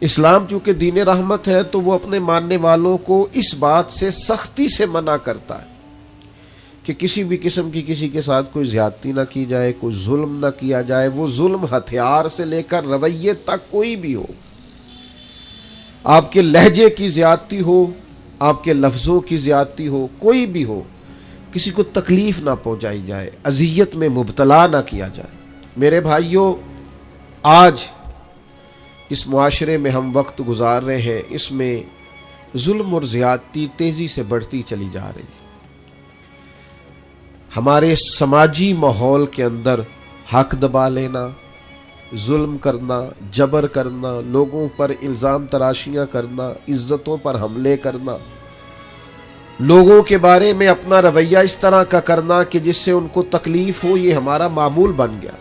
اسلام چونکہ دین رحمت ہے تو وہ اپنے ماننے والوں کو اس بات سے سختی سے منع کرتا ہے کہ کسی بھی قسم کی کسی کے ساتھ کوئی زیادتی نہ کی جائے، کوئی ظلم نہ کیا جائے، وہ ظلم ہتھیار سے لے کر رویے تک کوئی بھی ہو، آپ کے لہجے کی زیادتی ہو، آپ کے لفظوں کی زیادتی ہو، کوئی بھی ہو، کسی کو تکلیف نہ پہنچائی جائے، اذیت میں مبتلا نہ کیا جائے۔ میرے بھائیوں، آج اس معاشرے میں ہم وقت گزار رہے ہیں، اس میں ظلم اور زیادتی تیزی سے بڑھتی چلی جا رہی ہے۔ ہمارے سماجی ماحول کے اندر حق دبا لینا، ظلم کرنا، جبر کرنا، لوگوں پر الزام تراشیاں کرنا، عزتوں پر حملے کرنا، لوگوں کے بارے میں اپنا رویہ اس طرح کا کرنا کہ جس سے ان کو تکلیف ہو، یہ ہمارا معمول بن گیا۔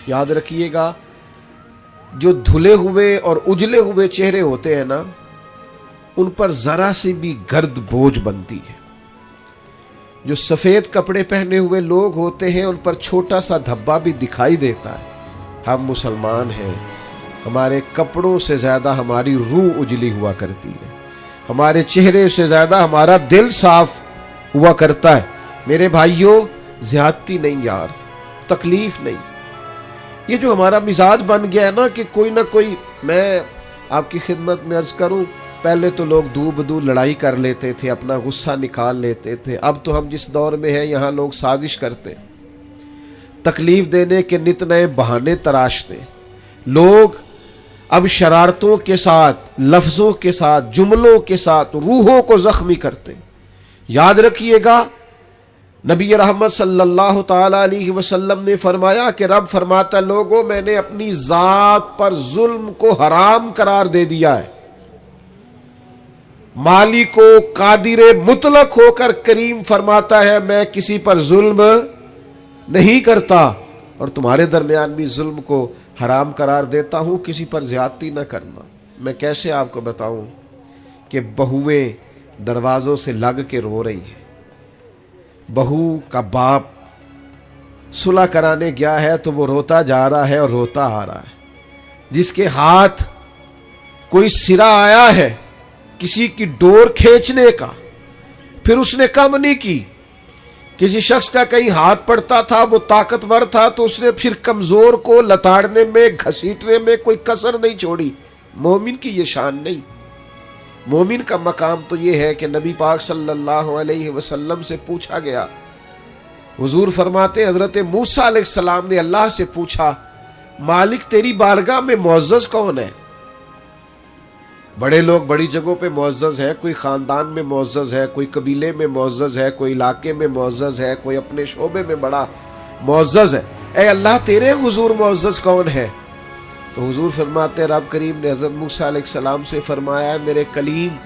یاد رکھیے گا، جو دھلے ہوئے اور اجلے ہوئے چہرے ہوتے ہیں نا، ان پر ذرا سی بھی گرد بوجھ بنتی ہے۔ جو سفید کپڑے پہنے ہوئے لوگ ہوتے ہیں، ان پر چھوٹا سا دھبا بھی دکھائی دیتا ہے۔ ہم مسلمان ہیں، ہمارے کپڑوں سے زیادہ ہماری روح اجلی ہوا کرتی ہے، ہمارے چہرے سے زیادہ ہمارا دل صاف ہوا کرتا ہے۔ میرے بھائیوں، زیادتی نہیں یار، تکلیف نہیں۔ یہ جو ہمارا مزاج بن گیا ہے نا کہ کوئی نہ کوئی، میں آپ کی خدمت میں عرض کروں، پہلے تو لوگ دو بدو لڑائی کر لیتے تھے، اپنا غصہ نکال لیتے تھے۔ اب تو ہم جس دور میں ہیں، یہاں لوگ سازش کرتے ہیں، تکلیف دینے کے نت نئے بہانے تراشتے ہیں۔ لوگ اب شرارتوں کے ساتھ، لفظوں کے ساتھ، جملوں کے ساتھ روحوں کو زخمی کرتے ہیں۔ یاد رکھیے گا، نبی رحمت صلی اللہ تعالی علیہ وسلم نے فرمایا کہ رب فرماتا، لوگوں میں نے اپنی ذات پر ظلم کو حرام قرار دے دیا ہے۔ مالک و قادر مطلق ہو کر کریم فرماتا ہے، میں کسی پر ظلم نہیں کرتا، اور تمہارے درمیان بھی ظلم کو حرام قرار دیتا ہوں، کسی پر زیادتی نہ کرنا۔ میں کیسے آپ کو بتاؤں کہ بہویں دروازوں سے لگ کے رو رہی ہیں، بہو کا باپ صلح کرانے گیا ہے تو وہ روتا جا رہا ہے اور روتا آ رہا ہے۔ جس کے ہاتھ کوئی سرا آیا ہے کسی کی ڈور کھینچنے کا، پھر اس نے کم نہیں کی۔ کسی شخص کا کہیں ہاتھ پڑتا تھا، وہ طاقتور تھا، تو اس نے پھر کمزور کو لتاڑنے میں، گھسیٹنے میں کوئی کسر نہیں چھوڑی۔ مومن کی یہ شان نہیں۔ مومن کا مقام تو یہ ہے کہ نبی پاک صلی اللہ علیہ وسلم سے پوچھا گیا، حضور فرماتے حضرت موسیٰ علیہ السلام نے اللہ سے پوچھا، مالک تیری بارگاہ میں معزز کون ہے؟ بڑے لوگ بڑی جگہوں پہ معزز ہے، کوئی خاندان میں معزز ہے، کوئی قبیلے میں معزز ہے، کوئی علاقے میں معزز ہے، کوئی اپنے شعبے میں بڑا معزز ہے۔ اے اللہ تیرے حضور معزز کون ہے؟ تو حضور فرماتے، رب کریم نے حضرت موسیٰ علیہ السلام سے فرمایا، میرے کلیم،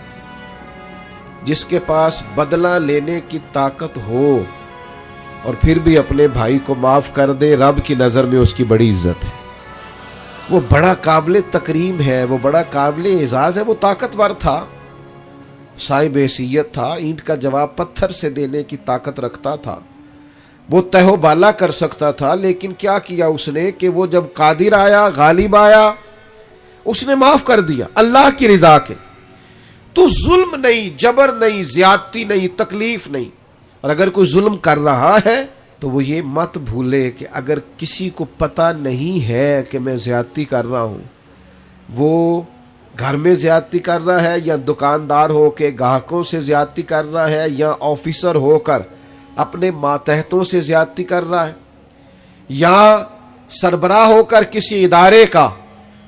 جس کے پاس بدلہ لینے کی طاقت ہو اور پھر بھی اپنے بھائی کو معاف کر دے، رب کی نظر میں اس کی بڑی عزت ہے، وہ بڑا قابل تکریم ہے، وہ بڑا قابل اعزاز ہے۔ وہ طاقتور تھا، صاحب حیثیت تھا، اینٹ کا جواب پتھر سے دینے کی طاقت رکھتا تھا، وہ تہو بالا کر سکتا تھا، لیکن کیا کیا اس نے کہ وہ جب قادر آیا، غالب آیا، اس نے معاف کر دیا اللہ کی رضا کے۔ تو ظلم نہیں، جبر نہیں، زیادتی نہیں، تکلیف نہیں۔ اور اگر کوئی ظلم کر رہا ہے تو وہ یہ مت بھولے کہ اگر کسی کو پتہ نہیں ہے کہ میں زیادتی کر رہا ہوں، وہ گھر میں زیادتی کر رہا ہے، یا دکاندار ہو کے گاہکوں سے زیادتی کر رہا ہے، یا آفیسر ہو کر اپنے ماتحتوں سے زیادتی کر رہا ہے، یا سربراہ ہو کر کسی ادارے کا،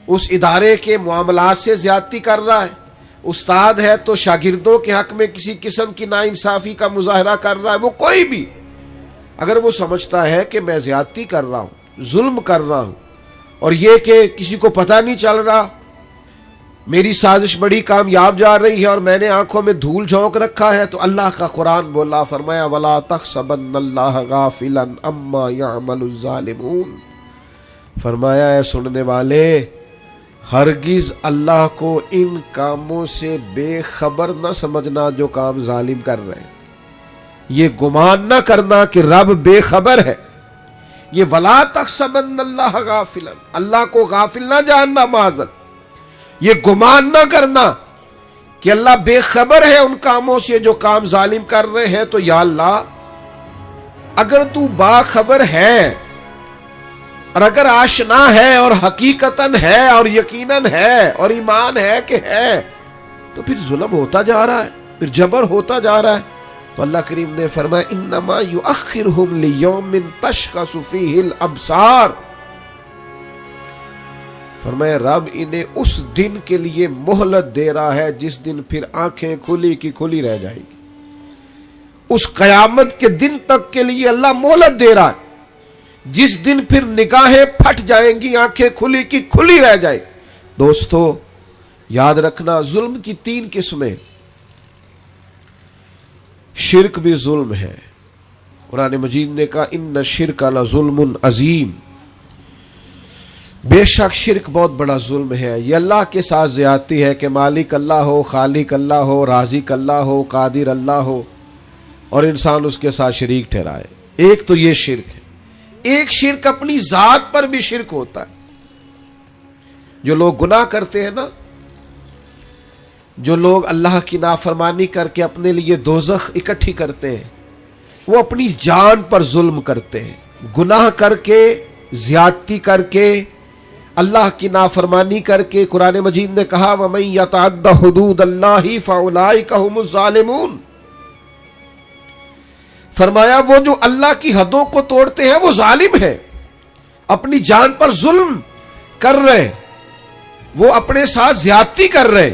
اس ادارے کے معاملات سے زیادتی کر رہا ہے، استاد ہے تو شاگردوں کے حق میں کسی قسم کی ناانصافی کا مظاہرہ کر رہا ہے، وہ کوئی بھی اگر وہ سمجھتا ہے کہ میں زیادتی کر رہا ہوں، ظلم کر رہا ہوں، اور یہ کہ کسی کو پتہ نہیں چل رہا، میری سازش بڑی کامیاب جا رہی ہے اور میں نے آنکھوں میں دھول جھونک رکھا ہے، تو اللہ کا قرآن بولا، فرمایا وَلَا تَحْسَبَنَّ اللَّهَ غَافِلًا عَمَّا يَعْمَلُ الظَّالِمُونَ، فرمایا اے سننے والے، ہرگز اللہ کو ان کاموں سے بے خبر نہ سمجھنا جو کام ظالم کر رہے ہیں۔ یہ گمان نہ کرنا کہ رب بے خبر ہے۔ یہ وَلَا تَحْسَبَنَّ اللَّهَ غَافِلًا، اللہ کو غافل نہ جاننا، معاذ، یہ گمان نہ کرنا کہ اللہ بے خبر ہے ان کاموں سے جو کام ظالم کر رہے ہیں. تو یا اللہ اگر تو باخبر ہے اور اگر آشنا ہے اور حقیقتاً ہے اور یقیناً ہے اور ایمان ہے کہ ہے، تو پھر ظلم ہوتا جا رہا ہے، پھر جبر ہوتا جا رہا ہے. تو اللہ کریم نے فرمایا انما یؤخرہم لیوم تشخص فیہ الابصار، فرمایا رب انہیں اس دن کے لیے مہلت دے رہا ہے جس دن پھر آنکھیں کھلی کی کھلی رہ جائیں گی. اس قیامت کے دن تک کے لیے اللہ مہلت دے رہا ہے جس دن پھر نگاہیں پھٹ جائیں گی، آنکھیں کھلی کی کھلی رہ جائیں گی. دوستو یاد رکھنا ظلم کی 3 قسمیں. شرک بھی ظلم ہے. قرآن مجید نے کہا ان الشرک لظلم عظیم، بے شک شرک بہت بڑا ظلم ہے. یہ اللہ کے ساتھ زیادتی ہے کہ مالک اللہ ہو، خالق اللہ ہو، رازق اللہ ہو، قادر اللہ ہو اور انسان اس کے ساتھ شریک ٹھہرائے. ایک تو یہ شرک ہے. ایک شرک اپنی ذات پر بھی شرک ہوتا ہے. جو لوگ گناہ کرتے ہیں نا، جو لوگ اللہ کی نافرمانی کر کے اپنے لیے دوزخ اکٹھی کرتے ہیں، وہ اپنی جان پر ظلم کرتے ہیں. گناہ کر کے، زیادتی کر کے، اللہ کی نافرمانی کر کے. قرآن مجید نے کہا وَمَن يَتَعَدَّ حُدُودَ اللَّهِ فَأُولَٰئِكَ هُمُ الظَّالِمُونَ، فرمایا وہ جو اللہ کی حدوں کو توڑتے ہیں وہ ظالم ہے، اپنی جان پر ظلم کر رہے، وہ اپنے ساتھ زیادتی کر رہے.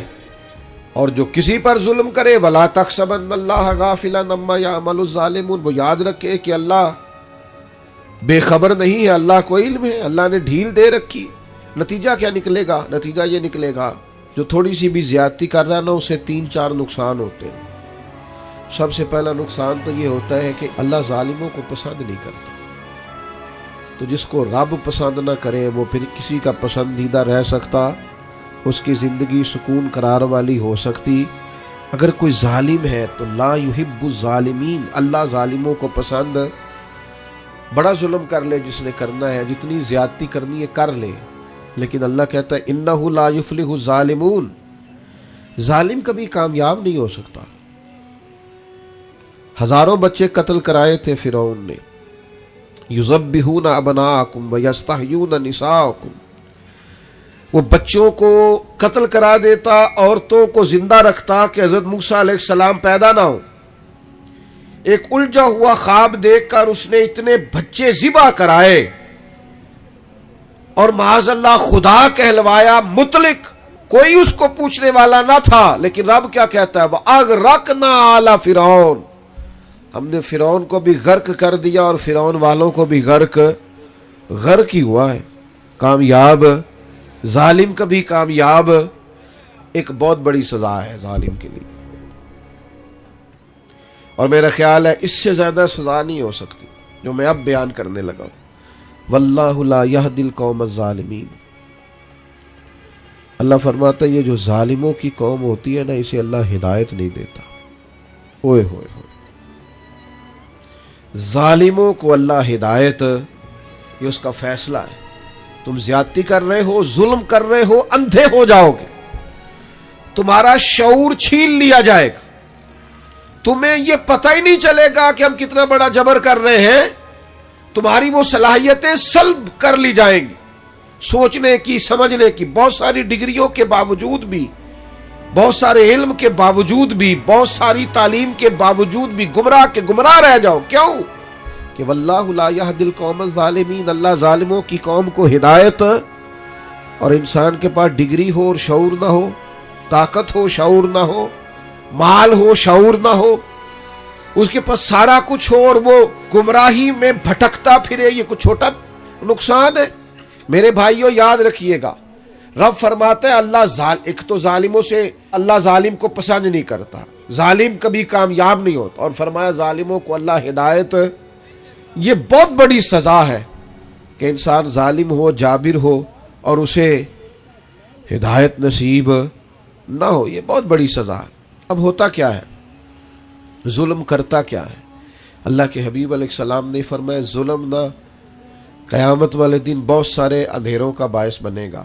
اور جو کسی پر ظلم کرے وَلَا تَحْسَبَنَّ اللَّهَ غَافِلًا عَمَّا يَعْمَلُ الظَّالِمُونَ، وہ یاد رکھے کہ اللہ بے خبر نہیں ہے، اللہ کو علم ہے، اللہ نے ڈھیل دے رکھی. نتیجہ کیا نکلے گا؟ نتیجہ یہ نکلے گا جو تھوڑی سی بھی زیادتی کر رہا ہے نا، اسے 3-4 نقصان ہوتے ہیں. سب سے پہلا نقصان تو یہ ہوتا ہے کہ اللہ ظالموں کو پسند نہیں کرتا. تو جس کو رب پسند نہ کرے وہ پھر کسی کا پسندیدہ رہ سکتا، اس کی زندگی سکون قرار والی ہو سکتی. اگر کوئی ظالم ہے تو لا یحب الظالمین، اللہ ظالموں کو پسند. بڑا ظلم کر لے جس نے کرنا ہے، جتنی زیادتی کرنی ہے کر لے، لیکن اللہ کہتا ہے انہ لا یفلح الظالمون، ظالم کبھی کامیاب نہیں ہو سکتا. ہزاروں بچے قتل کرائے تھے فرعون نے. یذبحون ابناءکم ویستحیون نساءکم، وہ بچوں کو قتل کرا دیتا، عورتوں کو زندہ رکھتا کہ حضرت موسیٰ علیہ السلام پیدا نہ ہو. ایک الجھا ہوا خواب دیکھ کر اس نے اتنے بچے ذبح کرائے اور معاذ اللہ خدا کہلوایا مطلق، کوئی اس کو پوچھنے والا نہ تھا. لیکن رب کیا کہتا ہے وَأَغْرَقْنَا عَلَى فِرْعَوْنَ، ہم نے فرعون کو بھی غرق کر دیا اور فرعون والوں کو بھی غرق ہی ہوا ہے. کامیاب ظالم کبھی کامیاب، ایک بہت بڑی سزا ہے ظالم کے لیے. اور میرا خیال ہے اس سے زیادہ سزا نہیں ہو سکتی جو میں اب بیان کرنے لگا ہوں. واللہ لا یہدی القوم الظالمین، اللہ فرماتا ہے یہ جو ظالموں کی قوم ہوتی ہے نا، اسے اللہ ہدایت نہیں دیتا. اوئے ہوئے ہوئے، ظالموں کو اللہ ہدایت، یہ اس کا فیصلہ ہے. تم زیادتی کر رہے ہو، ظلم کر رہے ہو، اندھے ہو جاؤ گے، تمہارا شعور چھین لیا جائے گا، تمہیں یہ پتہ ہی نہیں چلے گا کہ ہم کتنا بڑا جبر کر رہے ہیں. تمہاری وہ صلاحیتیں سلب کر لی جائیں گی، سوچنے کی، سمجھنے کی. بہت ساری ڈگریوں کے باوجود بھی، بہت سارے علم کے باوجود بھی، بہت ساری تعلیم کے باوجود بھی گمراہ کے گمراہ رہ جاؤ. کیوں؟ کہ واللہ لا یہدی القوم الظالمین، اللہ ظالموں کی قوم کو ہدایت. اور انسان کے پاس ڈگری ہو اور شعور نہ ہو، طاقت ہو شعور نہ ہو، مال ہو شعور نہ ہو، اس کے پاس سارا کچھ ہو اور وہ گمراہی میں بھٹکتا پھرے، یہ کچھ چھوٹا نقصان ہے؟ میرے بھائیوں یاد رکھیے گا، رب فرماتا ہے اللہ ایک تو ظالموں سے اللہ ظالم کو پسند نہیں کرتا، ظالم کبھی کامیاب نہیں ہوتا. اور فرمایا ظالموں کو اللہ ہدایت. یہ بہت بڑی سزا ہے کہ انسان ظالم ہو، جابر ہو اور اسے ہدایت نصیب نہ ہو. یہ بہت بڑی سزا ہے. اب ہوتا کیا ہے؟ ظلم کرتا کیا ہے؟ اللہ کے حبیب علیہ السلام نے فرمایا ظلم نہ قیامت والے دن بہت سارے اندھیروں کا باعث بنے گا.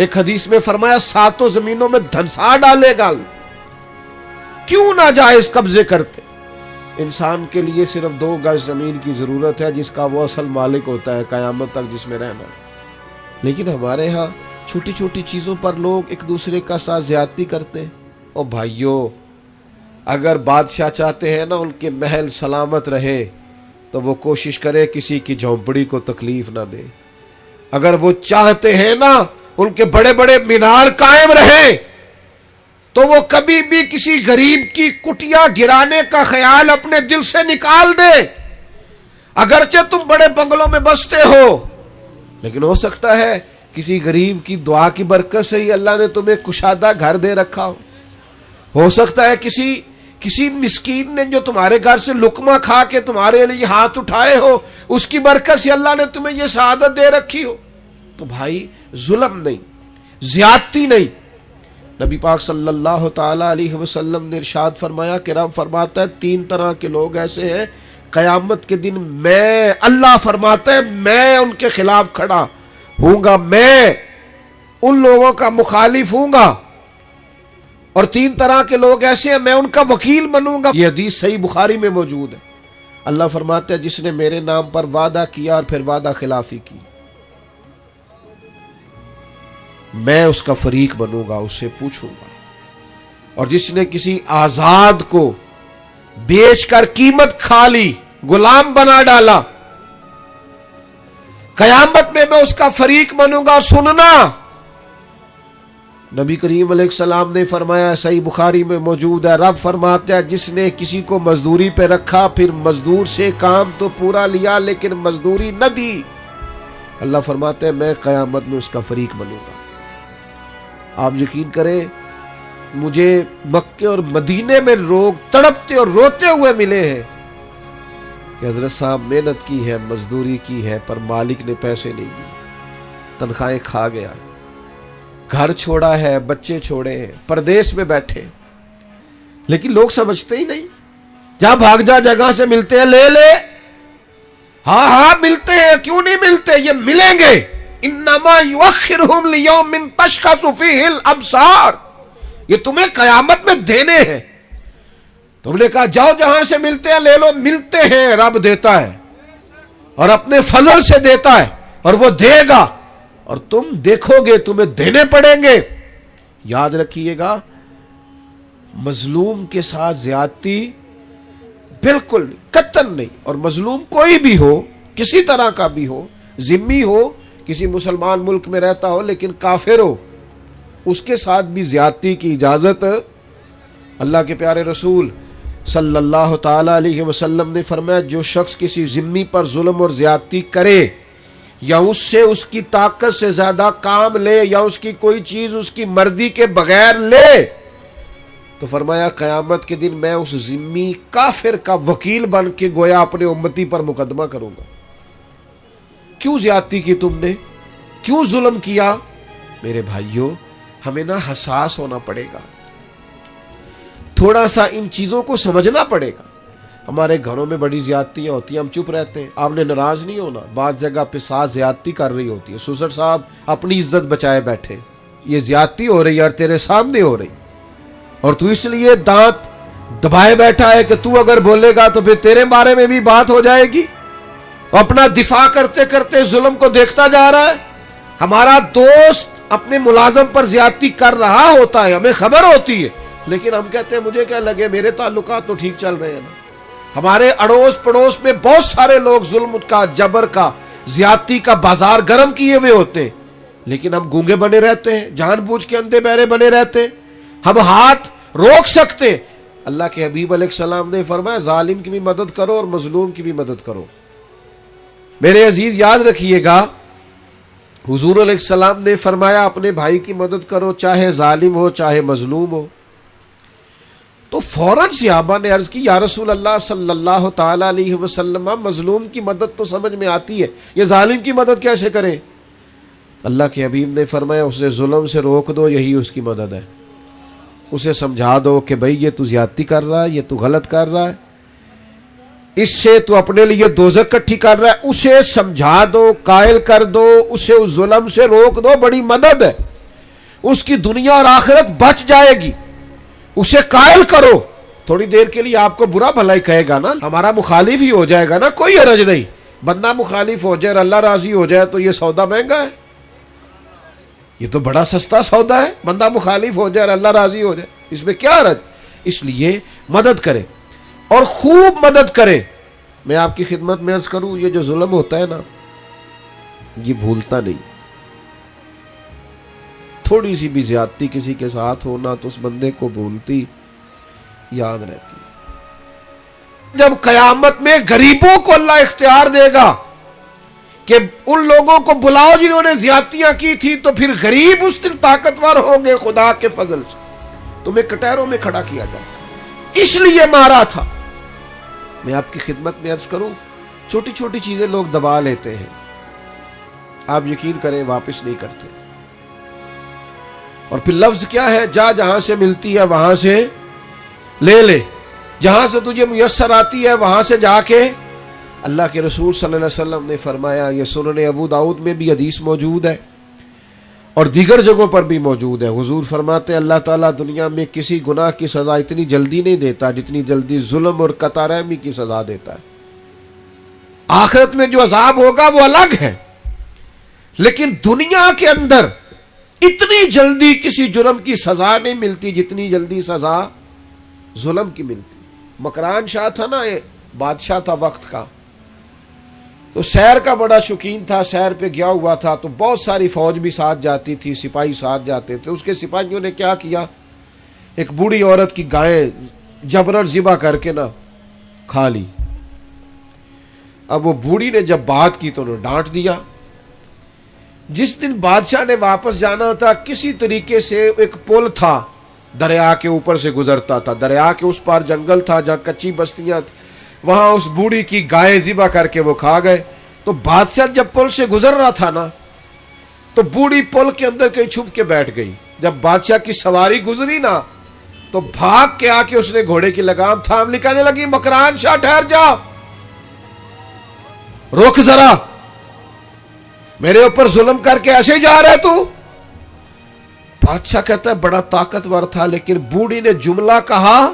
ایک حدیث میں فرمایا 7 زمینوں میں دھنسا ڈالے گا، کیوں ناجائز قبضے کرتے؟ انسان کے لیے صرف 2 گز زمین کی ضرورت ہے جس کا وہ اصل مالک ہوتا ہے قیامت تک، جس میں رہنا۔ لیکن ہمارے ہاں چھوٹی چھوٹی چیزوں پر لوگ ایک دوسرے کا ساتھ زیادتی کرتے ہیں۔ او بھائیو، اگر بادشاہ چاہتے ہیں نا ان کے محل سلامت رہے تو وہ کوشش کرے کسی کی جھونپڑی کو تکلیف نہ دے۔ اگر وہ چاہتے ہیں نا ان کے بڑے بڑے مینار قائم رہے تو وہ کبھی بھی کسی غریب کی کٹیا گرانے کا خیال اپنے دل سے نکال دے۔ اگرچہ تم بڑے بنگلوں میں بستے ہو، لیکن ہو سکتا ہے کسی غریب کی دعا کی برکت سے ہی اللہ نے تمہیں کشادہ گھر دے رکھا ہو سکتا ہے کسی مسکین نے جو تمہارے گھر سے لقمہ کھا کے تمہارے لیے ہاتھ اٹھائے ہو، اس کی برکت سے اللہ نے تمہیں یہ سعادت دے رکھی ہو۔ تو بھائی ظلم نہیں، زیادتی نہیں۔ نبی پاک صلی اللہ تعالی علیہ وسلم نے ارشاد فرمایا کہ رب فرماتا ہے 3 طرح کے لوگ ایسے ہیں قیامت کے دن میں، اللہ فرماتا ہے میں ان کے خلاف کھڑا ہوں گا، میں ان لوگوں کا مخالف ہوں گا، اور 3 طرح کے لوگ ایسے ہیں میں ان کا وکیل بنوں گا۔ یہ حدیث صحیح بخاری میں موجود ہے۔ اللہ فرماتا ہے جس نے میرے نام پر وعدہ کیا اور پھر وعدہ خلافی کی، میں اس کا فریق بنوں گا، اس سے پوچھوں گا۔ اور جس نے کسی آزاد کو بیچ کر قیمت کھا لی، غلام بنا ڈالا، قیامت میں اس کا فریق بنوں گا۔ سننا، نبی کریم علیہ السلام نے فرمایا، صحیح بخاری میں موجود ہے، رب فرماتا ہے جس نے کسی کو مزدوری پہ رکھا پھر مزدور سے کام تو پورا لیا لیکن مزدوری نہ دی، اللہ فرماتا ہے میں قیامت میں اس کا فریق بنوں گا۔ آپ یقین کریں مجھے مکے اور مدینے میں لوگ تڑپتے اور روتے ہوئے ملے ہیں کہ حضرت صاحب محنت کی ہے، مزدوری کی ہے، پر مالک نے پیسے نہیں دیے، تنخواہیں کھا گیا، گھر چھوڑا ہے، بچے چھوڑے ہیں، پردیس میں بیٹھے، لیکن لوگ سمجھتے ہی نہیں۔ جہاں بھاگ جا جگہ سے ملتے ہیں لے لے، ہاں ملتے ہیں، کیوں نہیں ملتے، یہ ملیں گے۔ انما یؤخرہم لیوم تشخص فیہ الابصار، یہ تمہیں قیامت میں دینے ہیں۔ تم نے کہا جاؤ جہاں سے ملتے ہیں لے لو، ملتے ہیں، رب دیتا ہے اور اپنے فضل سے دیتا ہے اور وہ دے گا، اور تم دیکھو گے تمہیں دینے پڑیں گے۔ یاد رکھیے گا مظلوم کے ساتھ زیادتی بالکل نہیں، قطعاً نہیں۔ اور مظلوم کوئی بھی ہو، کسی طرح کا بھی ہو، ذمہ ہو، کسی مسلمان ملک میں رہتا ہو لیکن کافر ہو، اس کے ساتھ بھی زیادتی کی اجازت اللہ کے پیارے رسول صلی اللہ تعالی علیہ وسلم نے فرمایا جو شخص کسی ذمہ پر ظلم اور زیادتی کرے یا اس سے اس کی طاقت سے زیادہ کام لے یا اس کی کوئی چیز اس کی مرضی کے بغیر لے، تو فرمایا قیامت کے دن میں اس ذمہ کافر کا وکیل بن کے گویا اپنے امتی پر مقدمہ کروں گا۔ کیوں زیادتی کی تم نے، کیوں ظلم کیا؟ میرے بھائیوں ہمیں نا حساس ہونا پڑے گا، تھوڑا سا ان چیزوں کو سمجھنا پڑے گا۔ ہمارے گھروں میں بڑی زیادتیاں ہوتی ہیں، ہم چپ رہتے ہیں، آپ نے ناراض نہیں ہونا، بعض جگہ پہ ساس زیادتی کر رہی ہوتی ہے، سسر صاحب اپنی عزت بچائے بیٹھے، یہ زیادتی ہو رہی ہے اور تیرے سامنے ہو رہی، اور تو اس لیے دانت دبائے بیٹھا ہے کہ تو اگر بولے گا تو پھر تیرے بارے میں بھی بات ہو جائے گی، اپنا دفاع کرتے کرتے ظلم کو دیکھتا جا رہا ہے۔ ہمارا دوست اپنے ملازم پر زیادتی کر رہا ہوتا ہے، ہمیں خبر ہوتی ہے، لیکن ہم کہتے ہیں مجھے کیا لگے، میرے تعلقات تو ٹھیک چل رہے ہیں نا۔ ہمارے اڑوس پڑوس میں بہت سارے لوگ ظلم کا، جبر کا، زیادتی کا بازار گرم کیے ہوئے ہوتے ہیں، لیکن ہم گونگے بنے رہتے ہیں، جان بوجھ کے اندھے بہرے بنے رہتے ہیں۔ ہم ہاتھ روک سکتے، اللہ کے حبیب علیہ السلام نے فرمایا ظالم کی بھی مدد کرو اور مظلوم کی بھی مدد کرو۔ میرے عزیز یاد رکھیے گا حضور علیہ السلام نے فرمایا اپنے بھائی کی مدد کرو، چاہے ظالم ہو چاہے مظلوم ہو۔ تو فوراً صحابہ نے عرض کی یا رسول اللہ صلی اللہ تعالی علیہ وسلم، مظلوم کی مدد تو سمجھ میں آتی ہے، یہ ظالم کی مدد کیسے کریں؟ اللہ کے حبیب نے فرمایا اسے ظلم سے روک دو، یہی اس کی مدد ہے۔ اسے سمجھا دو کہ بھائی یہ تو زیادتی کر رہا ہے، یہ تو غلط کر رہا ہے، اس سے تو اپنے لیے دوزخ کٹھی کر رہا ہے، اسے سمجھا دو، قائل کر دو، اسے اس ظلم سے روک دو، بڑی مدد ہے۔ اس کی دنیا اور آخرت بچ جائے گی. اسے قائل کرو. تھوڑی دیر کے لیے آپ کو برا بھلا ہی کہے گا نا, ہمارا مخالف ہی ہو جائے گا نا, کوئی حرج نہیں. بندہ مخالف ہو جائے اور اللہ راضی ہو جائے تو یہ سودا مہنگا ہے؟ یہ تو بڑا سستا سودا ہے. بندہ مخالف ہو جائے اور اللہ راضی ہو جائے, اس میں کیا حرج؟ اس لیے مدد کرے اور خوب مدد کرے. میں آپ کی خدمت میں عرض کروں, یہ جو ظلم ہوتا ہے نا, یہ بھولتا نہیں. تھوڑی سی بھی زیادتی کسی کے ساتھ ہونا تو اس بندے کو بھولتی یاد رہتی. جب قیامت میں غریبوں کو اللہ اختیار دے گا کہ ان لوگوں کو بلاؤ جنہوں نے زیادتیاں کی تھی, تو پھر غریب اس دن طاقتور ہوں گے خدا کے فضل سے. تمہیں کٹہروں میں کھڑا کیا جائے, اس لیے مارا تھا. میں آپ کی خدمت میں عرض کروں, چھوٹی چھوٹی چیزیں لوگ دبا لیتے ہیں, آپ یقین کریں واپس نہیں کرتے. اور پھر لفظ کیا ہے, جا جہاں سے ملتی ہے وہاں سے لے لے, جہاں سے تجھے میسر آتی ہے وہاں سے جا کے. اللہ کے رسول صلی اللہ علیہ وسلم نے فرمایا, یہ سنن ابو داؤد میں بھی حدیث موجود ہے اور دیگر جگہوں پر بھی موجود ہے. حضور فرماتے ہیں اللہ تعالیٰ دنیا میں کسی گناہ کی سزا اتنی جلدی نہیں دیتا جتنی جلدی ظلم اور قطع رحمی کی سزا دیتا ہے. آخرت میں جو عذاب ہوگا وہ الگ ہے, لیکن دنیا کے اندر اتنی جلدی کسی جرم کی سزا نہیں ملتی جتنی جلدی سزا ظلم کی ملتی. مکران شاہ تھا نا, بادشاہ تھا وقت کا, تو سیر کا بڑا شوقین تھا. سیر پہ گیا ہوا تھا تو بہت ساری فوج بھی ساتھ جاتی تھی, سپاہی ساتھ جاتے تھے. اس کے سپاہیوں نے کیا کیا, ایک بوڑھی عورت کی گائے جبرن ذبح کر کے نا کھا لی. اب وہ بوڑھی نے جب بات کی تو انہوں نے ڈانٹ دیا. جس دن بادشاہ نے واپس جانا تھا, کسی طریقے سے ایک پل تھا دریا کے اوپر سے گزرتا تھا, دریا کے اس پار جنگل تھا جہاں کچی بستیاں تھیں, وہاں اس بوڑھی کی گائے ذبح کر کے وہ کھا گئے. تو بادشاہ جب پل سے گزر رہا تھا نا, تو بوڑھی پل کے اندر کہیں چھپ کے بیٹھ گئی. جب بادشاہ کی سواری گزری نا, تو بھاگ کے آ کے اس نے گھوڑے کی لگام تھام لی, کہنے لگی مکران شاہ ٹھہر جا, رک ذرا, میرے اوپر ظلم کر کے ایسے ہی جا رہے تو. بادشاہ کہتا ہے بڑا طاقتور تھا, لیکن بوڑھی نے جملہ کہا,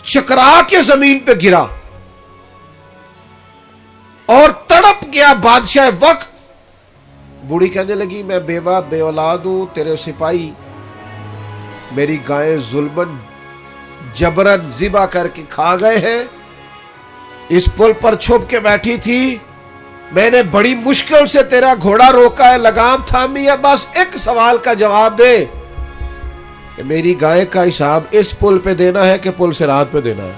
چکرا کے زمین پہ گرا اور تڑپ گیا بادشاہ وقت. بوڑھی کہنے لگی میں بیوہ بے اولاد ہوں, تیرے سپاہی میری گائیں ظلمن جبرن ذبح کر کے کھا گئے ہیں. اس پل پر چھپ کے بیٹھی تھی, میں نے بڑی مشکل سے تیرا گھوڑا روکا ہے, لگام تھامی ہے, بس ایک سوال کا جواب دے کہ میری گائے کا حساب اس پل پہ دینا ہے کہ پل صراط پہ دینا ہے.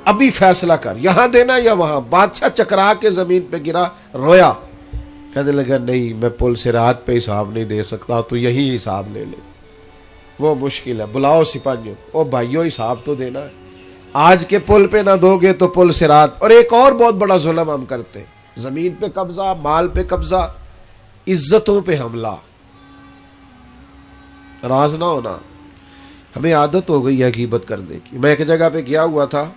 ابھی فیصلہ کر, یہاں دینا یا وہاں. بادشاہ چکرا کے زمین پہ گرا, رویا, کہنے لگا نہیں میں پل صراط پہ حساب نہیں دے سکتا, تو یہی حساب لے لے. وہ مشکل ہے, بلاؤ سپاہیوں کو, او بھائیو حساب تو دینا ہے, آج کے پل پہ نہ دو گے تو پل صراط. اور ایک اور بہت بڑا ظلم ہم کرتے ہیں, زمین پہ قبضہ, مال پہ قبضہ, عزتوں پہ حملہ. راز نہ ہونا, ہمیں عادت ہو گئی ہے غیبت کرنے کی. میں ایک جگہ پہ گیا ہوا تھا,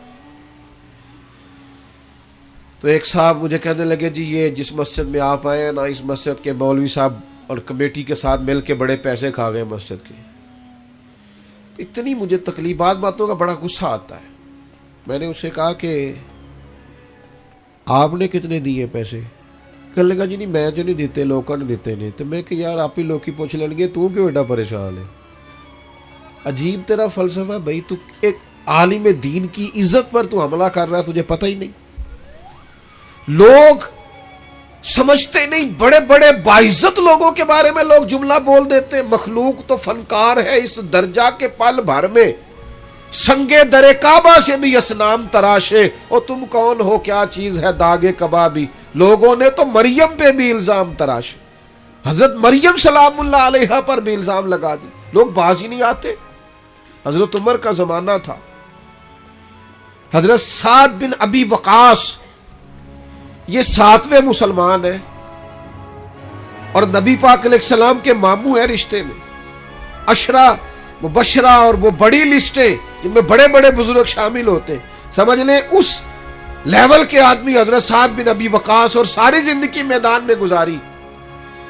تو ایک صاحب مجھے کہنے لگے جی یہ جس مسجد میں آپ آئے ہیں نا, اس مسجد کے مولوی صاحب اور کمیٹی کے ساتھ مل کے بڑے پیسے کھا گئے مسجد کے. اتنی مجھے تکلیفات باتوں کا بڑا غصہ آتا ہے. میں نے اس سے کہا کہ آپ نے کتنے دیے پیسے؟ کہنے لگا جی نہیں میں جو نہیں دیتے, لوگوں نے دیتے نہیں. تو میں کہ یار آپ ہی لوگ کی پوچھ لیں گے, تو کیوں ایڈا پریشان ہے؟ عجیب تیرا فلسفہ بھائی, تو ایک عالم دین کی عزت پر تو حملہ کر رہا ہے, تجھے پتہ ہی نہیں. لوگ سمجھتے نہیں, بڑے بڑے باعزت لوگوں کے بارے میں لوگ جملہ بول دیتے. مخلوق تو فنکار ہے اس درجہ کے پل بھر میں, سنگے در کعبہ سے بھی اسنام تراشے, اور تم کون ہو کیا چیز ہے داغے کبابی. لوگوں نے تو مریم پہ بھی الزام تراشے, حضرت مریم سلام اللہ علیہا پر بھی الزام لگا دی. لوگ باز ہی نہیں آتے. حضرت عمر کا زمانہ تھا, حضرت سعد بن ابی وقاص یہ 7ویں مسلمان ہیں اور نبی پاک علیہ السلام کے ماموں ہیں رشتے میں. عشرہ مبشرہ اور وہ بڑی لسٹیں جن میں بڑے بڑے بزرگ شامل ہوتے ہیں, سمجھ لیں اس لیول کے آدمی حضرت سعد بن ابی وقاص, اور ساری زندگی میدان میں گزاری.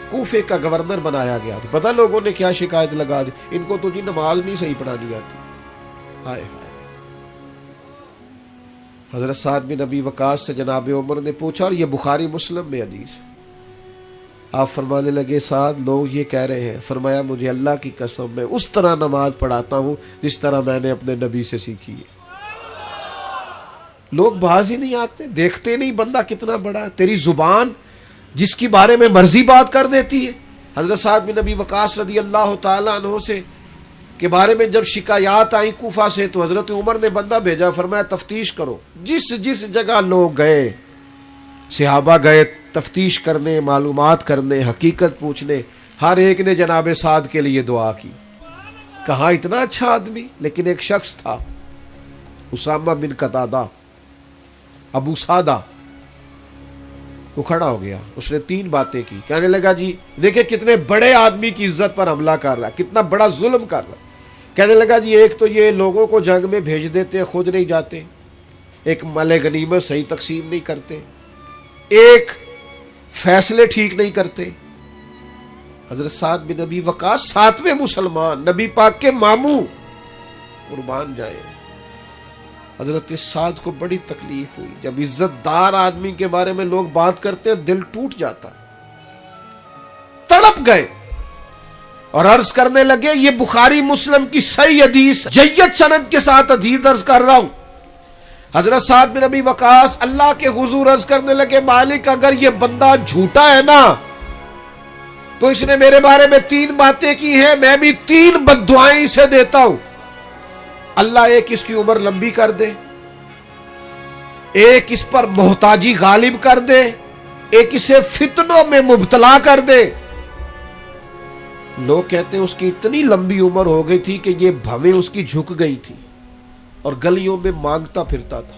کوفے کا گورنر بنایا گیا تھا. پتہ لوگوں نے کیا شکایت لگا دی, ان کو تو جی نماز نہیں صحیح پڑھانی آتی. ہائے ہائے. حضرت سعد بن ابی وقاص سے جناب عمر نے پوچھا, اور یہ بخاری مسلم میں حدیث ہے. آپ فرمانے لگے سعد لوگ یہ کہہ رہے ہیں. فرمایا مجھے اللہ کی قسم میں اس طرح نماز پڑھاتا ہوں جس طرح میں نے اپنے نبی سے سیکھی ہے. لوگ باز ہی نہیں آتے, دیکھتے نہیں بندہ کتنا بڑا ہے. تیری زبان جس کی بارے میں مرضی بات کر دیتی ہے. حضرت سعد بن ابی وقاص رضی اللہ تعالیٰ عنہ سے کے بارے میں جب شکایات آئیں کوفہ سے, تو حضرت عمر نے بندہ بھیجا, فرمایا تفتیش کرو. جس جس جگہ لوگ گئے, صحابہ گئے تفتیش کرنے, معلومات کرنے, حقیقت پوچھنے, ہر ایک نے جناب سعد کے لیے دعا کی. کہاں اتنا اچھا آدمی. لیکن ایک شخص تھا اسامہ بن قتادہ, ابو سعدہ, وہ کھڑا ہو گیا. اس نے 3 باتیں کی. کہنے لگا جی دیکھیں کتنے بڑے آدمی کی عزت پر حملہ کر رہا ہے, کتنا بڑا ظلم کر رہا ہے. کہنے لگا جی ایک تو یہ لوگوں کو جنگ میں بھیج دیتے, خود نہیں جاتے. ایک مال غنیمت صحیح تقسیم نہیں کرتے. ایک فیصلے ٹھیک نہیں کرتے. حضرت سعد بن ابی وقاص 7ویں مسلمان, نبی پاک کے ماموں, قربان جائے. حضرت سعد کو بڑی تکلیف ہوئی. جب عزت دار آدمی کے بارے میں لوگ بات کرتے ہیں دل ٹوٹ جاتا. تڑپ گئے اور عرض کرنے لگے, یہ بخاری مسلم کی صحیح حدیث, جید سند کے ساتھ حدیث عرض کر رہا ہوں. حضرت سعد بن ابی وقاص اللہ کے حضور عرض کرنے لگے, مالک اگر یہ بندہ جھوٹا ہے نا تو اس نے میرے بارے میں 3 باتیں کی ہیں, میں بھی 3 بددعائیں اسے دیتا ہوں. اللہ ایک اس کی عمر لمبی کر دے, ایک اس پر محتاجی غالب کر دے, ایک اسے فتنوں میں مبتلا کر دے. لوگ کہتے ہیں اس کی اتنی لمبی عمر ہو گئی تھی کہ یہ بھویں اس کی جھک گئی تھی اور گلیوں میں مانگتا پھرتا تھا.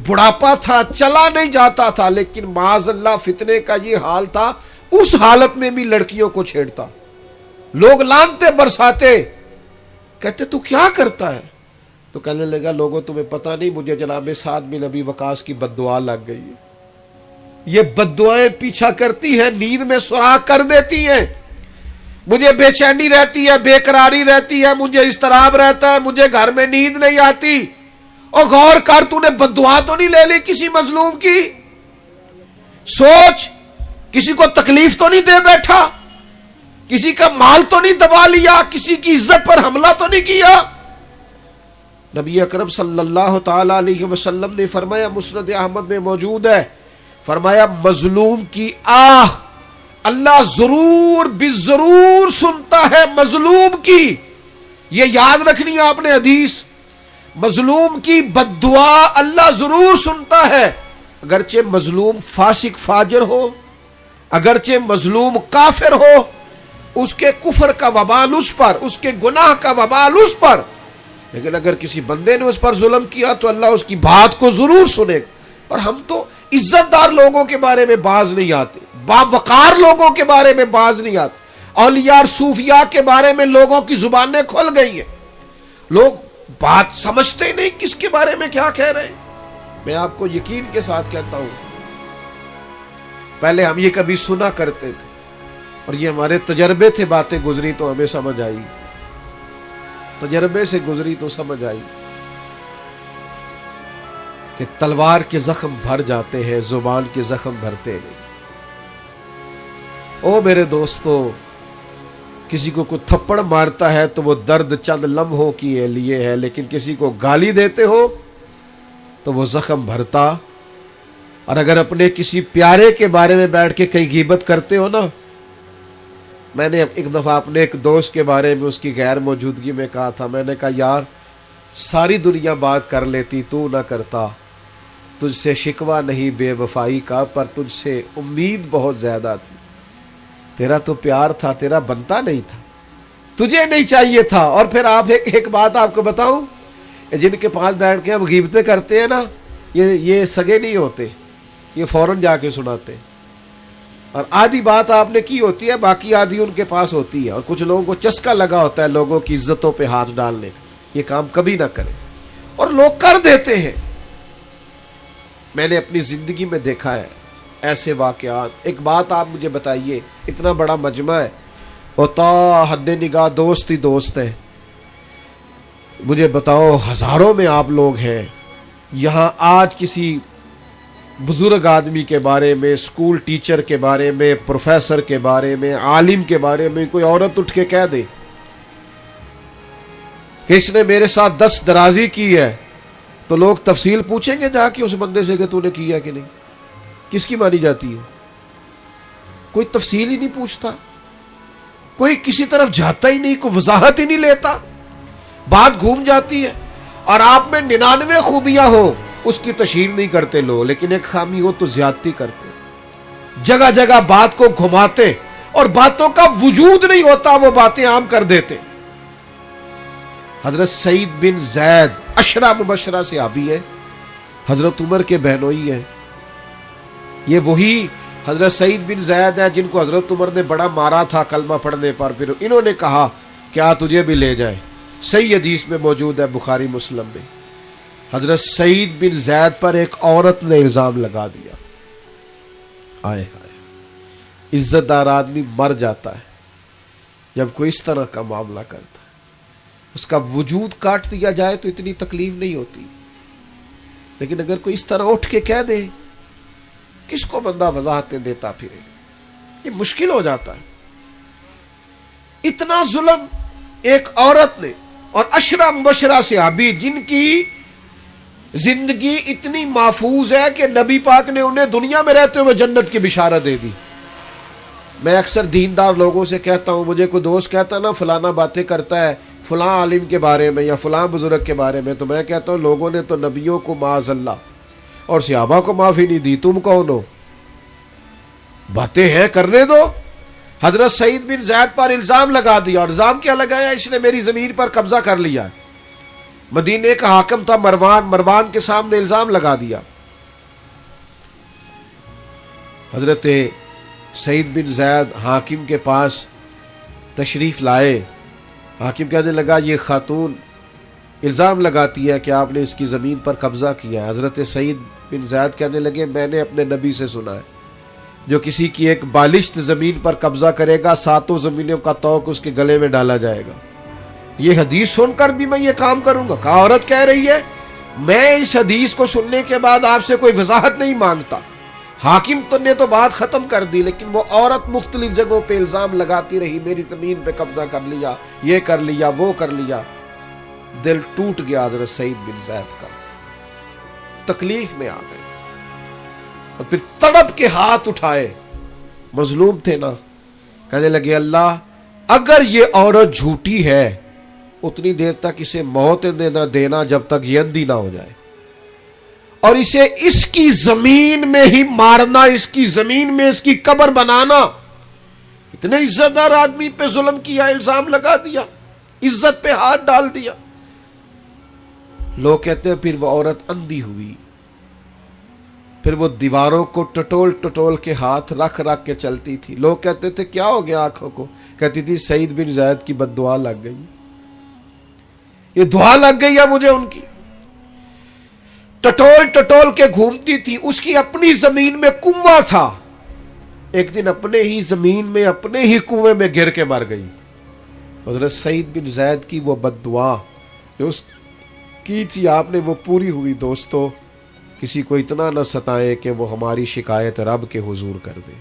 بڑھاپا تھا, چلا نہیں جاتا تھا, لیکن معاذ اللہ فتنے کا یہ حال تھا, اس حالت میں بھی لڑکیوں کو چھیڑتا. لوگ لانتے برساتے, کہتے تو کیا کرتا ہے؟ تو کہنے لگا لوگوں تمہیں پتہ نہیں, مجھے جناب سعد بن ابی وقاص کی بددعا لگ گئی ہے. یہ بددعائیں پیچھا کرتی ہیں, نیند میں سراغ کر دیتی ہیں. مجھے بے چینی رہتی ہے, بے قراری رہتی ہے, مجھے اضطراب رہتا ہے, مجھے گھر میں نیند نہیں آتی. اور غور کر, تو نے بددعا تو نہیں لے لی کسی مظلوم کی؟ سوچ, کسی کو تکلیف تو نہیں دے بیٹھا, کسی کا مال تو نہیں دبا لیا, کسی کی عزت پر حملہ تو نہیں کیا. نبی اکرم صلی اللہ تعالی علیہ وسلم نے فرمایا, مسند احمد میں موجود ہے, فرمایا مظلوم کی آہ اللہ ضرور بالضرور سنتا ہے. مظلوم کی, یہ یاد رکھنی ہے آپ نے حدیث, مظلوم کی بددعا اللہ ضرور سنتا ہے. اگرچہ مظلوم فاسق فاجر ہو, اگرچہ مظلوم کافر ہو, اس کے کفر کا وبال اس پر, اس کے گناہ کا وبال اس پر, لیکن اگر کسی بندے نے اس پر ظلم کیا تو اللہ اس کی بات کو ضرور سنے. اور ہم تو عزت دار لوگوں کے بارے میں باز نہیں آتے, باوقار لوگوں کے بارے میں باز نہیں آتے. اولیاء اور صوفیاء کے بارے میں لوگوں کی زبانیں کھل گئی ہیں, لوگ بات سمجھتے نہیں کس کے بارے میں کیا کہہ رہے ہیں. میں آپ کو یقین کے ساتھ کہتا ہوں, پہلے ہم یہ کبھی سنا کرتے تھے اور یہ ہمارے تجربے تھے, باتیں گزری تو ہمیں سمجھ آئی, تجربے سے گزری تو سمجھ آئی کہ تلوار کے زخم بھر جاتے ہیں, زبان کے زخم بھرتے نہیں. او میرے دوستو, کسی کو کوئی تھپڑ مارتا ہے تو وہ درد چند لمحوں کے لیے ہے, لیکن کسی کو گالی دیتے ہو تو وہ زخم بھرتا. اور اگر اپنے کسی پیارے کے بارے میں بیٹھ کے کہیں غیبت کرتے ہو نا, میں نے ایک دفعہ اپنے ایک دوست کے بارے میں اس کی غیر موجودگی میں کہا تھا, میں نے کہا یار ساری دنیا بات کر لیتی, تو نہ کرتا. تجھ سے شکوہ نہیں بے وفائی کا, پر تجھ سے امید بہت زیادہ تھی. تیرا تو پیار تھا, تیرا بنتا نہیں تھا, تجھے نہیں چاہیے تھا. اور پھر آپ ایک بات آپ کو بتاؤں, جن کے پاس بیٹھ کے ہم غیبتیں کرتے ہیں نا, یہ سگے نہیں ہوتے, یہ فوراً جا کے سناتے. اور آدھی بات آپ نے کی ہوتی ہے, باقی آدھی ان کے پاس ہوتی ہے. اور کچھ لوگوں کو چسکا لگا ہوتا ہے لوگوں کی عزتوں پہ ہاتھ ڈالنے کا. یہ کام کبھی نہ کریں, اور لوگ کر دیتے ہیں. میں نے اپنی زندگی میں دیکھا ہے ایسے واقعات. ایک بات آپ مجھے بتائیے, اتنا بڑا مجمع ہے اور تا حد نگاہ دوست ہی دوست ہیں, مجھے بتاؤ ہزاروں میں آپ لوگ ہیں, یہاں آج کسی بزرگ آدمی کے بارے میں, اسکول ٹیچر کے بارے میں, پروفیسر کے بارے میں, عالم کے بارے میں کوئی عورت اٹھ کے کہہ دے کہ اس نے میرے ساتھ دست درازی کی ہے, تو لوگ تفصیل پوچھیں گے جا کے اس بندے سے کہ تو نے کیا کہ نہیں, کس کی مانی جاتی ہے؟ کوئی تفصیل ہی نہیں پوچھتا, کوئی کسی طرف جاتا ہی نہیں, کوئی وضاحت ہی نہیں لیتا, بات گھوم جاتی ہے. اور آپ میں 99 خوبیاں ہو اس کی تشہیر نہیں کرتے لوگ, لیکن ایک خامی ہو تو زیادتی کرتے, جگہ جگہ بات کو گھماتے اور باتوں کا وجود نہیں ہوتا وہ باتیں عام کر دیتے. حضرت سعید بن زید عشرہ مبشرہ صحابی ہے, حضرت عمر کے بہنوئی ہیں. یہ وہی حضرت سعید بن زید ہے جن کو حضرت عمر نے بڑا مارا تھا کلمہ پڑھنے پر, پھر انہوں نے کہا کیا تجھے بھی لے جائیں. صحیح حدیث میں موجود ہے بخاری مسلم میں. حضرت سعید بن زید پر ایک عورت نے الزام لگا دیا. آئے ہائے, عزت دار آدمی مر جاتا ہے جب کوئی اس طرح کا معاملہ کرتا ہے. اس کا وجود کاٹ دیا جائے تو اتنی تکلیف نہیں ہوتی, لیکن اگر کوئی اس طرح اٹھ کے کہہ دے, کس کو بندہ وضاحتیں دیتا پھرے, یہ مشکل ہو جاتا ہے. اتنا ظلم ایک عورت نے, اور عشرہ مبشرہ صحابی جن کی زندگی اتنی محفوظ ہے کہ نبی پاک نے انہیں دنیا میں رہتے ہوئے جنت کی بشارت دے دی. میں اکثر دیندار لوگوں سے کہتا ہوں, مجھے کوئی دوست کہتا ہے نا فلانا باتیں کرتا ہے فلاں عالم کے بارے میں یا فلاں بزرگ کے بارے میں, تو میں کہتا ہوں لوگوں نے تو نبیوں کو معاذ اللہ اور صحابہ کو معافی نہیں دی, تم کون ہو؟ باتیں ہیں کرنے دو. حضرت سعید بن زید پر الزام لگا دیا, اور الزام کیا لگایا؟ اس نے میری زمین پر قبضہ کر لیا. مدینے کا حاکم تھا مروان, مروان کے سامنے الزام لگا دیا. حضرت سعید بن زید حاکم کے پاس تشریف لائے. حاکم کہنے لگا یہ خاتون الزام لگاتی ہے کہ آپ نے اس کی زمین پر قبضہ کیا ہے. حضرت سعید بن زید کہنے لگے میں نے اپنے نبی سے سنا ہے جو کسی کی ایک بالشت زمین پر قبضہ کرے گا 7 زمینوں کا توق اس کے گلے میں ڈالا جائے گا. یہ حدیث سن کر بھی میں یہ کام کروں گا؟ کہا عورت کہہ رہی ہے میں اس حدیث کو سننے کے بعد آپ سے کوئی وضاحت نہیں مانگتا. حاکم نے تو بات ختم کر دی, لیکن وہ عورت مختلف جگہوں پہ الزام لگاتی رہی, میری زمین پہ قبضہ کر لیا, یہ کر لیا, وہ کر لیا. دل ٹوٹ گیا حضرت سعید بن زید کا, تکلیف میں آ گئے, اور پھر تڑپ کے ہاتھ اٹھائے, مظلوم تھے نا, کہنے لگے اللہ اگر یہ عورت جھوٹی ہے اتنی دیر تک اسے موت نہ دینا جب تک یہ اندھی نہ ہو جائے, اور اسے اس کی زمین میں ہی مارنا, اس کی زمین میں اس کی قبر بنانا. اتنے عزت دار آدمی پہ ظلم کیا, الزام لگا دیا, عزت پہ ہاتھ ڈال دیا. لوگ کہتے ہیں پھر وہ عورت اندھی ہوئی, پھر وہ دیواروں کو ٹٹول ٹٹول کے ہاتھ رکھ رکھ کے چلتی تھی. لوگ کہتے تھے کیا ہو گیا آنکھوں کو؟ کہتی تھی سعید بن زید کی بد دعا لگ گئی, یہ دعا لگ گئی ہے مجھے ان کی. ٹٹول ٹٹول کے گھومتی تھی, اس کی اپنی زمین میں کنواں تھا, ایک دن اپنے ہی زمین میں اپنے ہی کنویں میں گر کے مر گئی. حضرت سعید بن زید کی وہ بد دعا جو اس کی تھی آپ نے وہ پوری ہوئی. دوستو کسی کو اتنا نہ ستائے کہ وہ ہماری شکایت رب کے حضور کر دے.